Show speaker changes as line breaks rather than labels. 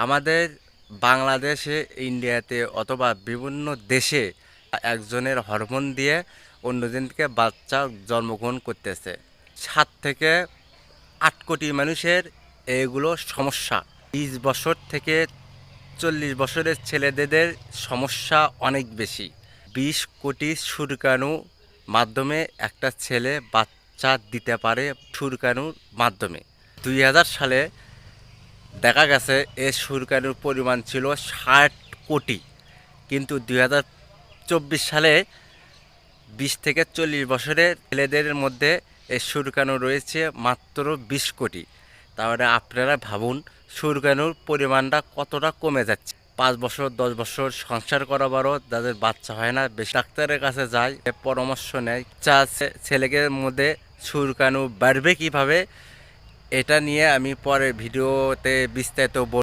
আমাদের বাংলাদেশে, ইন্ডিয়াতে অথবা বিভিন্ন দেশে একজনের হরমোন দিয়ে অন্যজনকে বাচ্চা জন্মগ্রহণ করতেছে। 7 থেকে 8 কোটি মানুষের এগুলো সমস্যা। 20 বছর থেকে 40 বছরের ছেলেদের সমস্যা অনেক বেশি। 20 কোটি শুক্রাণু মাধ্যমে একটা ছেলে বাচ্চা দিতে পারে শুক্রাণুর মাধ্যমে। 2000 সালে দেখা গেছে এর শুক্রাণুর পরিমাণ ছিল 60 কোটি, কিন্তু 2024 সালে 20 থেকে 40 বছরের ছেলেদের মধ্যে এই শুক্রাণু রয়েছে মাত্র 20 কোটি। তাহলে আপনারা ভাবুন শুক্রাণুর পরিমাণটা কতটা কমে যাচ্ছে। 5 বছর 10 বছর সংসার করা বড়, যাদের বাচ্চা হয় না, বেশি ডাক্তারের কাছে যায়, পরামর্শ নেয় ছেলেদের মধ্যে শুক্রাণু বাড়বে কিভাবে, এটা নিয়ে আমি পরের ভিডিওতে বিস্তারিত